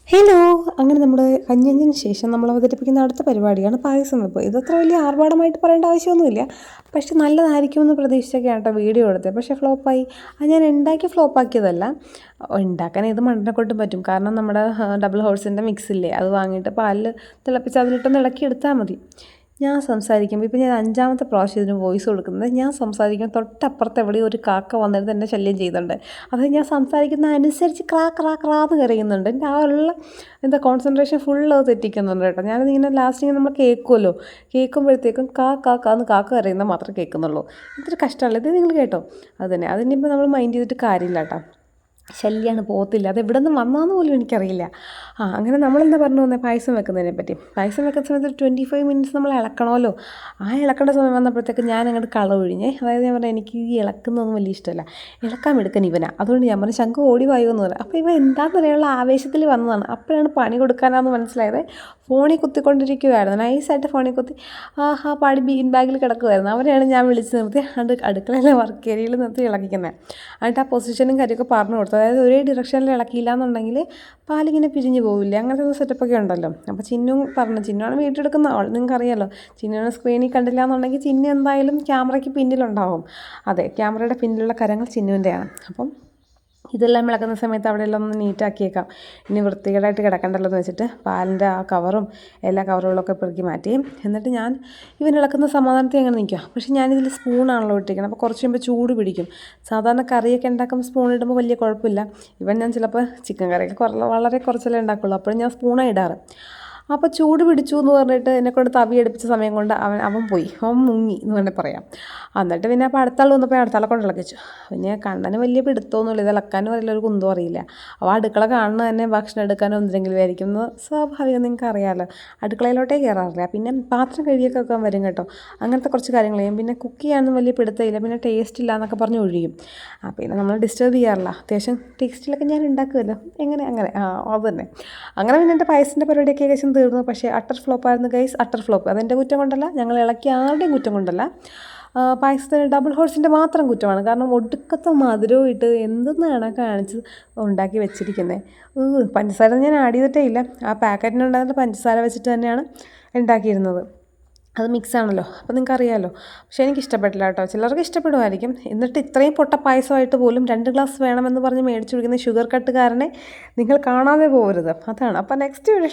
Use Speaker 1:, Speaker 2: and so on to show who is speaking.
Speaker 1: Hello, അങ്ങനെ നമ്മുടെ കഞ്ഞിന് ശേഷം നമ്മൾ അവതരിപ്പിക്കുന്ന അടുത്ത പരിപാടിയാണ് പായസം വെപ്പ്. ഇതത്ര വലിയ ആർഭാടമായിട്ട് പറയേണ്ട ആവശ്യമൊന്നുമില്ല, പക്ഷെ നല്ലതായിരിക്കുമെന്ന് പ്രതീക്ഷിച്ചൊക്കെയാണ് കേട്ടോ വീഡിയോ എടുത്തത്. പക്ഷേ ഫ്ലോപ്പായി. അത് ഞാൻ ഉണ്ടാക്കി ഫ്ലോപ്പാക്കിയതല്ല, ഉണ്ടാക്കാൻ ഏത് മണ്ണിനെ കൊണ്ടും പറ്റും. കാരണം നമ്മുടെ ഡബിൾ ഹോഴ്സിൻ്റെ മിക്സില്ലേ, അത് വാങ്ങിയിട്ട് പാലിൽ തിളപ്പിച്ച് അതിലിട്ടൊന്ന് ഇളക്കി എടുത്താൽ മതി. ഞാൻ സംസാരിക്കുമ്പോൾ ഇപ്പോൾ ഞാൻ 5ാമത്തെ പ്രാവശ്യം ഇതിന് വോയിസ് കൊടുക്കുന്നത്. ഞാൻ സംസാരിക്കുമ്പോൾ തൊട്ടപ്പുറത്ത് എവിടെയോ ഒരു കാക്ക വന്നിട്ട് എന്നെ ശല്യം ചെയ്യുന്നുണ്ട്. അത് ഞാൻ സംസാരിക്കുന്ന അനുസരിച്ച് ക്രാ ക്രാ ക്രാന്ന് കരയുന്നുണ്ട്. എൻ്റെ ആ ഉള്ള കോൺസെൻട്രേഷൻ ഫുള്ള് അത് തെറ്റിക്കുന്നുണ്ട് കേട്ടോ. ഞാനതിങ്ങനെ ലാസ്റ്റ് നമ്മൾ കേൾക്കുമല്ലോ, കേൾക്കുമ്പോഴത്തേക്കും കാ കാ കാന്ന് കാക്ക കരയുന്നത് മാത്രമേ കേൾക്കുന്നുള്ളൂ. ഇതൊരു കഷ്ടമല്ല. ഇത് നിങ്ങൾ കേട്ടോ, അത് തന്നെ. അതിനിപ്പോൾ നമ്മൾ മൈൻഡ് ചെയ്തിട്ട് കാര്യമില്ല കേട്ടോ. ശല്യമാണ്, പോകത്തില്ല. അത് എവിടെ നിന്ന് വന്നാന്ന് പോലും എനിക്കറിയില്ല. അങ്ങനെ നമ്മളെന്താ പറഞ്ഞു വന്നത് പായസം വെക്കുന്നതിനെ പറ്റി. പായസം വെക്കുന്ന സമയത്ത് ഒരു 25 മിനിറ്റ്സ് നമ്മൾ ഇളക്കണമല്ലോ. ആ ഇളക്കേണ്ട സമയം വന്നപ്പോഴത്തേക്ക് ഞാൻ അങ്ങോട്ട് ഒഴിഞ്ഞേ. അതായത് ഞാൻ പറഞ്ഞു എനിക്ക് ഈ ഇളക്കുന്നതൊന്നും വലിയ ഇഷ്ടമല്ല, ഇളക്കാൻ എടുക്കാൻ ഇവനാ. അതുകൊണ്ട് ഞാൻ പറഞ്ഞു ശംഖു ഓടി വായോ എന്ന് പറയാം. അപ്പോൾ ഇവൻ എന്താണെന്ന് അറിയാനുള്ള ആവേശത്തിൽ വന്നതാണ്. അപ്പോഴാണ് പണി കൊടുക്കാനാണെന്ന് മനസ്സിലായത്. ഫോണിൽ കുത്തിക്കൊണ്ടിരിക്കുകയായിരുന്നു, നൈസായിട്ട് ഫോണിൽ കുത്തി പാടി ബീൻ ബാഗിൽ കിടക്കുമായിരുന്നു. അവരെയാണ് ഞാൻ വിളിച്ച് നിർത്തി അടുക്കളയിലെ വർക്ക് ഏരിയയിൽ നിർത്തി ഇളക്കിക്കുന്നത്. എന്നിട്ട് ആ പൊസിഷനും കാര്യമൊക്കെ പറഞ്ഞു കൊടുത്തു. അതായത് ഒരേ ഡിറക്ഷനിൽ ഇളക്കിയില്ല എന്നുണ്ടെങ്കിൽ പാലിങ്ങനെ പിരിഞ്ഞ് പോവില്ല. അങ്ങനത്തെ ഒരു സെറ്റപ്പൊക്കെ ഉണ്ടല്ലോ. അപ്പോൾ ചിന്നു പറഞ്ഞു, ചിന്നുവാണ് വീഡിയോ എടുക്കുന്ന ആൾ, നിങ്ങൾക്കറിയാമല്ലോ. ചിന്നുവിനെ സ്ക്രീനിൽ കണ്ടില്ല എന്നുണ്ടെങ്കിൽ ചിന്നു എന്തായാലും ക്യാമറയ്ക്ക് പിന്നിലുണ്ടാവും. അതെ, ക്യാമറയുടെ പിന്നിലുള്ള കരങ്ങൾ ചിന്നുവിൻ്റെയാണ്. അപ്പം ഇതെല്ലാം ഇളക്കുന്ന സമയത്ത് അവിടെയെല്ലാം ഒന്ന് നീറ്റാക്കിയേക്കാം, ഇനി വൃത്തികേടായിട്ട് കിടക്കണ്ടല്ലോ എന്ന് വെച്ചിട്ട് പാലിൻ്റെ ആ കവറും എല്ലാ കവറുകളൊക്കെ പെറുക്കി മാറ്റി. എന്നിട്ട് ഞാൻ ഇവൻ ഇളക്കുന്ന സമാധാനത്തിൽ അങ്ങനെ നിൽക്കുക. പക്ഷേ ഞാനിതിൽ സ്പൂണാണല്ലോ ഇട്ടിരിക്കുന്നത്, അപ്പോൾ കുറച്ച് കഴിയുമ്പോൾ ചൂട് പിടിക്കും. സാധാരണ കറിയൊക്കെ ഉണ്ടാക്കുമ്പോൾ സ്പൂൺ ഇടുമ്പോൾ വലിയ കുഴപ്പമില്ല. ഞാൻ ചിലപ്പോൾ ചിക്കൻ കറിയൊക്കെ വളരെ കുറച്ചല്ലേ ഉണ്ടാക്കുള്ളൂ, അപ്പോഴും ഞാൻ സ്പൂണാണ് ഇടാറ്. അപ്പോൾ ചൂട് പിടിച്ചു എന്ന് പറഞ്ഞിട്ട് എന്നെക്കൊണ്ട് തവി എടുപ്പിച്ച സമയം കൊണ്ട് അവൻ പോയി, അവൻ മുങ്ങി എന്ന് വേണമെങ്കിൽ പറയാം. എന്നിട്ട് പിന്നെ അപ്പോൾ അടുത്താൾ വന്നപ്പോൾ അടുത്താളെ കൊണ്ട് ഇളക്കിച്ചു. പിന്നെ കണ്ണന് വലിയ പിടുത്തമൊന്നുമില്ല, ഇത് ഇളക്കാനും അറിയില്ല, ഒരു കുന്തം അറിയില്ല. അപ്പോൾ അടുക്കള കാണുന്നത് തന്നെ ഭക്ഷണം എടുക്കാനോ എന്തെങ്കിലും ആയിരിക്കും എന്ന് സ്വാഭാവികം, നിങ്ങൾക്ക് അറിയാമല്ലോ. അടുക്കളയിലോട്ടേ കയറാറില്ല. പിന്നെ പാത്രം കഴുകിയൊക്കെ വെക്കാൻ വരും കേട്ടോ, അങ്ങനത്തെ കുറച്ച് കാര്യങ്ങൾ ചെയ്യും. പിന്നെ കുക്ക് ചെയ്യാനൊന്നും വലിയ പിടുത്തമില്ല, പിന്നെ ടേസ്റ്റ് ഇല്ല എന്നൊക്കെ പറഞ്ഞ് ഒഴിയും. പിന്നെ നമ്മൾ ഡിസ്റ്റർബ് ചെയ്യാറില്ല. അത്യാവശ്യം ടേസ്റ്റിലൊക്കെ ഞാൻ ഉണ്ടാക്കുമല്ലോ, അങ്ങനെ അത് തന്നെ. അങ്ങനെ പിന്നെ എൻ്റെ പായസത്തിൻ്റെ പരിപാടിയൊക്കെ ഏകദേശം തീർന്നു. പക്ഷേ അട്ടർ ഫ്ലോപ്പായിരുന്നു ഗൈസ്, അട്ടർ ഫ്ലോപ്പ്. അതെൻ്റെ കുറ്റം കൊണ്ടല്ല, ഞങ്ങൾ ഇളക്കി ആരുടെയും കുറ്റം കൊണ്ടല്ല. പായസത്തിന് ഡബിൾ ഹോഴ്സിൻ്റെ മാത്രം കുറ്റമാണ്. കാരണം ഒടുക്കത്തെ മധുരവും ഇട്ട് എന്തെന്നാണ് കാണിച്ച് ഉണ്ടാക്കി വെച്ചിരിക്കുന്നത്. പഞ്ചസാര ഞാൻ ആഡ് ചെയ്തിട്ടേ ഇല്ല, ആ പാക്കറ്റിനുണ്ടായിരുന്ന പഞ്ചസാര വെച്ചിട്ട് തന്നെയാണ് ഉണ്ടാക്കിയിരുന്നത്. അത് മിക്സാണല്ലോ, അപ്പോൾ നിങ്ങൾക്ക് അറിയാമല്ലോ. പക്ഷേ എനിക്ക് ഇഷ്ടപ്പെട്ടില്ല കേട്ടോ. ചിലർക്ക് ഇഷ്ടപ്പെടുമായിരിക്കും. എന്നിട്ട് ഇത്രയും പൊട്ട പായസമായിട്ട് പോലും 2 ഗ്ലാസ് വേണമെന്ന് പറഞ്ഞ് മേടിച്ചു കുടിക്കുന്ന ഷുഗർ കട്ടുകാരനെ നിങ്ങൾ കാണാതെ പോകരുത്. അതാണ്. അപ്പോൾ നെക്സ്റ്റ് വീഡിയോ